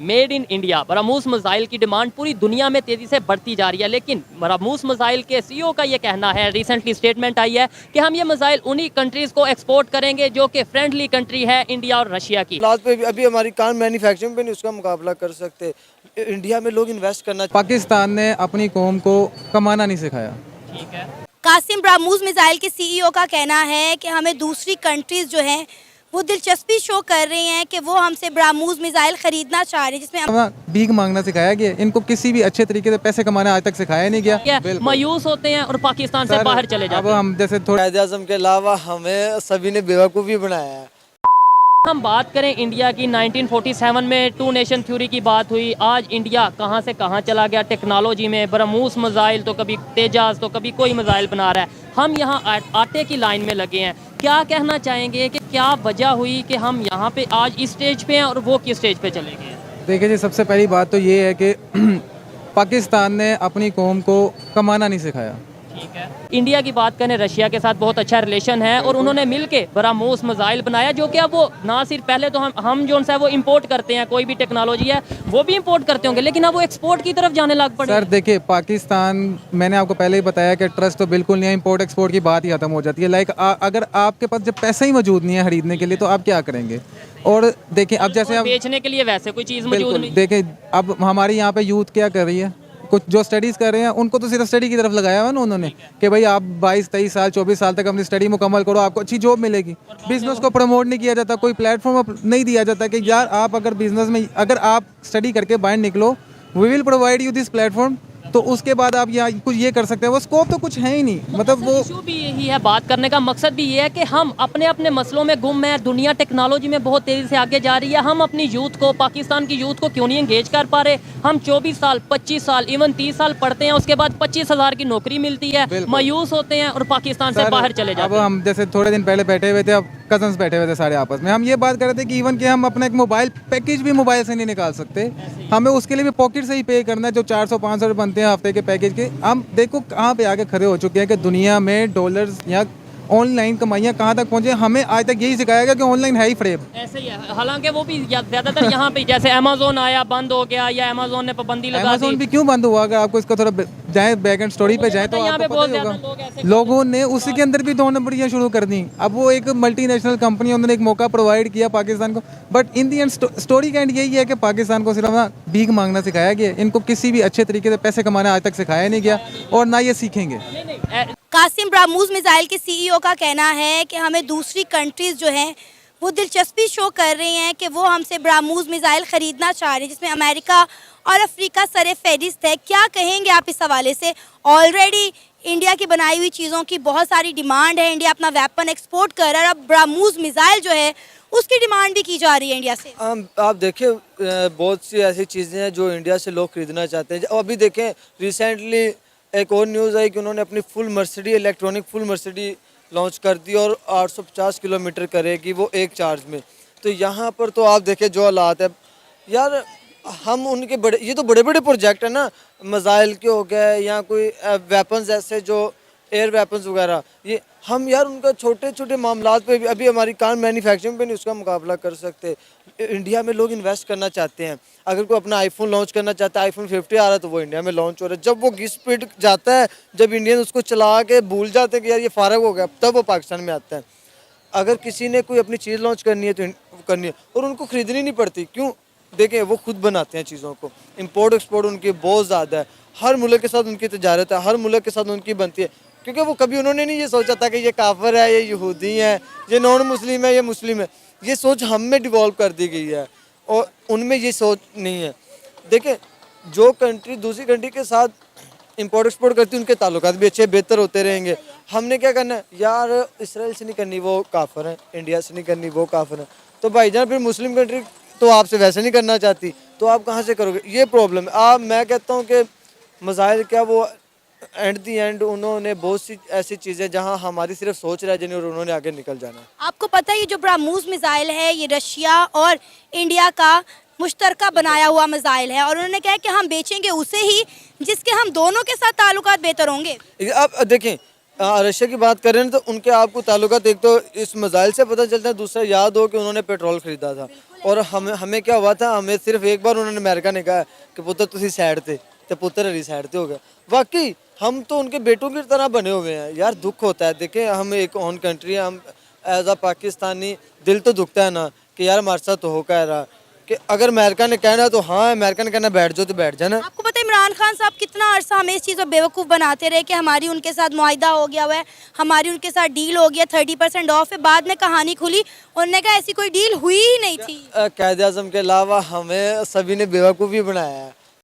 Made in India BrahMos missile की demand पूरी दुनिया में तेजी से बढ़ती जा रही है, लेकिन ब्रह्मोस मिसाइल के सीईओ का ये कहना है, रिसेंटली स्टेटमेंट आई है कि हम ये मिसाइल उन्हीं कंट्रीज को एक्सपोर्ट करेंगे जो कि फ्रेंडली कंट्री है इंडिया और रशिया की। हालात पे अभी हमारी कार मैन्युफैक्चरिंग पे नहीं उसका मुकाबला कर सकते। इंडिया में लोग इन्वेस्ट करना पाकिस्तान ने अपनी कौम को कमाना नहीं सिखाया। ठीक है, कासिम ब्राह्मोस मिसाइल के सीईओ का कहना है कि हमें दूसरी कंट्रीज जो हैं वो दिलचस्पी शो कर रही हैं कि वो हमसे ब्राह्मोस मिसाइल खरीदना चाह रही है, जिसमें हमें भीख मांगना सिखाया गया, इनको किसी भी अच्छे तरीके से पैसे कमाना आज तक सिखाया नहीं गया। क्या मायूस होते हैं और पाकिस्तान से बाहर चले जाते अब हैं। हम जैसे थोड़ा कायदे आज़म के अलावा हमें सभी ने बेवकूफ़ भी बनाया है। हम बात करें इंडिया की, 1947 में टू नेशन थ्योरी की बात हुई। आज इंडिया कहां से कहां चला गया टेक्नोलॉजी में। ब्रह्मोस मिसाइल तो कभी तेजाज तो कभी कोई मिसाइल बना रहा है। हम यहां आटे की लाइन में लगे हैं। क्या कहना चाहेंगे कि क्या वजह हुई कि हम यहां पे आज इस स्टेज पे हैं और वो किस स्टेज पे चले गए हैं? देखिए जी, सबसे पहली बात तो ये है कि पाकिस्तान ने अपनी कौम को कमाना नहीं सिखाया। ठीक है, इंडिया की बात करें, रशिया के साथ बहुत अच्छा रिलेशन है और उन्होंने मिलके ब्रह्मोस मिसाइल बनाया, जो कि अब वो ना सिर्फ पहले तो हम जो है वो इंपोर्ट करते हैं, कोई भी टेक्नोलॉजी है वो भी इंपोर्ट करते होंगे, लेकिन अब वो एक्सपोर्ट की तरफ जाने लग पड़े। सर देखिए, पाकिस्तान, मैंने आपको पहले ही बताया कि ट्रस्ट तो बिल्कुल नहीं है, इंपोर्ट एक्सपोर्ट की बात ही खत्म हो जाती है। लाइक अगर आपके पास जब पैसा ही मौजूद नहीं है खरीदने के लिए तो आप क्या करेंगे। और देखिए अब जैसे बेचने के लिए वैसे कोई चीज़ मौजूद बिल्कुल नहीं। देखिए, अब हमारे यहाँ पे यूथ क्या कर रही है, कुछ जो स्टडीज़ कर रहे हैं उनको तो सिर्फ स्टडी की तरफ लगाया हुआ ना उन्होंने कि भाई आप 22-23 साल 24 साल तक अपनी स्टडी मुकम्मल करो, आपको अच्छी जॉब मिलेगी। बिजनेस को प्रमोट नहीं किया जाता, कोई प्लेटफॉर्म नहीं दिया जाता कि यार आप अगर बिजनेस में अगर आप स्टडी करके बाहर निकलो, we will provide you this platform, तो उसके बाद आप यहाँ कुछ ये कर सकते हैं। वो स्कोप तो कुछ है ही नहीं, मतलब वो इशू भी यही है। बात करने का मकसद भी ये है कि हम अपने अपने मसलों में गुम हैं। दुनिया टेक्नोलॉजी में बहुत तेजी से आगे जा रही है। हम अपनी यूथ को, पाकिस्तान की यूथ को क्यों नहीं एंगेज कर पा रहे। हम 24 साल 25 साल इवन 30 साल पढ़ते हैं, उसके बाद 25,000 की नौकरी मिलती है, मायूस होते हैं और पाकिस्तान से बाहर चले जाते अब हैं। हम जैसे थोड़े दिन पहले बैठे हुए थे, अब कजन्स बैठे हुए थे सारे आपस में, हम ये बात कर रहे थे कि इवन कि हम अपना एक मोबाइल पैकेज भी मोबाइल से नहीं निकाल सकते, हमें उसके लिए भी पॉकेट से ही पे करना है, जो 400-500 बनते हैं हफ्ते के पैकेज के। हम देखो कहाँ पे आके खड़े हो चुके हैं कि दुनिया में डॉलर्स या ऑनलाइन कमाइयाँ कहाँ तक पहुँचे। हमें आज तक यही सिखाया गया कि ऑनलाइन है ही फ्रेब। ऐसे ही है, हालांकि वो भी ज़्यादातर यहाँ पे, जैसे अमेजोन आया बंद हो गया या अमेजोन ने पाबंदी लगा दी। अमेज़न भी क्यों बंद हुआ, अगर आपको इसका थोड़ा जाए बैक एंड स्टोरी पे जाए तो यहाँ पे आपको बहुत पता ही ज़्यादा होगा। लोग ऐसे लोगों ने उसी के अंदर भी 2 नंबरियाँ शुरू कर दी। अब वो एक मल्टीनेशनल कंपनी, उन्होंने एक मौका प्रोवाइड किया पाकिस्तान को, but in the and story का एंड यही है कि पाकिस्तान को सिर्फ ना भीख मांगना सिखाया गया, इनको किसी भी अच्छे तरीके से पैसे कमाना आज तक सिखाया नहीं गया और ना ये सीखेंगे। कासिम ब्राह्मोस मिसाइल के सीईओ का कहना है कि हमें दूसरी कंट्रीज जो हैं वो दिलचस्पी शो कर रही हैं कि वो हमसे ब्राह्मोस मिसाइल खरीदना चाह रही है, जिसमें अमेरिका और अफ्रीका सरे फहरिस्त है। क्या कहेंगे आप इस हवाले से? ऑलरेडी इंडिया की बनाई हुई चीज़ों की बहुत सारी डिमांड है, इंडिया अपना वेपन एक्सपोर्ट कर रहा है, अब ब्राह्मोस मिसाइल जो है उसकी डिमांड भी की जा रही है इंडिया से। आप देखिए, बहुत सी ऐसी चीज़ें हैं जो इंडिया से लोग खरीदना चाहते हैं। अभी देखें, रिसेंटली एक और न्यूज़ आई कि उन्होंने अपनी full Mercedes, electronic full Mercedes launch कर दी और 850 किलोमीटर करेगी वो एक चार्ज में। तो यहाँ पर तो आप देखें जो हालात है यार, हम उनके बड़े, ये तो बड़े बड़े प्रोजेक्ट है ना, मिसाइल के हो गए या कोई वेपन्स ऐसे जो एयर वेपन्स वगैरह, ये हम यार उनका छोटे छोटे मामलात पे भी अभी हमारी कार मैन्युफैक्चरिंग पे नहीं उसका मुकाबला कर सकते। इंडिया में लोग इन्वेस्ट करना चाहते हैं। अगर कोई अपना आईफोन लॉन्च करना चाहता है, आईफोन 50 आ रहा है तो वो इंडिया में लॉन्च हो रहा है। जब वो की स्पीड जाता है, जब इंडियन उसको चला के भूल जाते हैं कि यार ये फारग हो गया, तब वो पाकिस्तान में आता है। अगर किसी ने कोई अपनी चीज़ लॉन्च करनी है तो करनी है, और उनको खरीदनी नहीं पड़ती। क्यों? देखें, वो खुद बनाते हैं चीज़ों को। इंपोर्ट एक्सपोर्ट उनकी बहुत ज़्यादा है, हर मुल्क के साथ उनकी तजारत है, हर मुल्क के साथ उनकी बनती है, क्योंकि वो कभी उन्होंने नहीं ये सोचा था कि ये काफिर है, ये यहूदी है, ये नॉन मुस्लिम है, ये मुस्लिम है। ये सोच हम में डिवॉल्व कर दी गई है और उनमें ये सोच नहीं है। देखें, जो कंट्री दूसरी कंट्री के साथ इंपोर्ट एक्सपोर्ट करती है उनके ताल्लुकात भी अच्छे बेहतर होते रहेंगे। हमने क्या करना है यार, इसराइल से नहीं करनी वो काफिर है, इंडिया से नहीं करनी वो काफिर है, तो भाईजान फिर मुस्लिम कंट्री तो आपसे वैसे नहीं करना चाहती, तो आप कहाँ से करोगे? ये प्रॉब्लम है। मैं कहता हूँ कि मिसाइल क्या, वो एट दी एंड उन्होंने बहुत सी ऐसी चीज़ें जहां हमारी सिर्फ सोच रह जानी और उन्होंने आगे निकल जाना है। आपको पता है ये जो ब्राह्मोस मिसाइल है ये रशिया और इंडिया का मुश्तरका बनाया हुआ मिसाइल है, और उन्होंने कहा कि हम बेचेंगे उसे ही जिसके हम दोनों के साथ ताल्लुकात बेहतर होंगे। अब देखें, रशिया की बात करें ना, तो उनके आपको ताल्लुकात एक तो इस मिसाइल से पता चलता है, दूसरा याद हो कि उन्होंने पेट्रोल खरीदा था। और हमें क्या हुआ था, हमें सिर्फ एक बार उन्होंने अमेरिका ने कहा कि पुत्र तुसी साइड थे, तो पुत्र हरी साइड थे हो गया। वाकई हम तो उनके बेटों की तरह बने हुए हैं यार। दुख होता है, देखें हम एक ओन कंट्री है, हम एज अ पाकिस्तानी दिल तो दुखता है ना कि यार हमारे साथ तो हो क्या रहा, कि अगर अमेरिका ने कहना तो हाँ, अमेरिका ने कहना बैठ जाओ तो बैठ जाना। आपको पता है इमरान खान साहब कितना अरसा हमें इस चीज़ को बेवकूफ़ बनाते रहे कि हमारी उनके साथ मुआहिदा हो गया हुआ है, हमारी उनके साथ डील हो गया, 30% ऑफ है। बाद में कहानी खुली, उन्होंने कहा ऐसी कोई डील हुई ही नहीं थी। कायद आज़म के अलावा हमें सभी ने बेवकूफ़ ही बनाया है।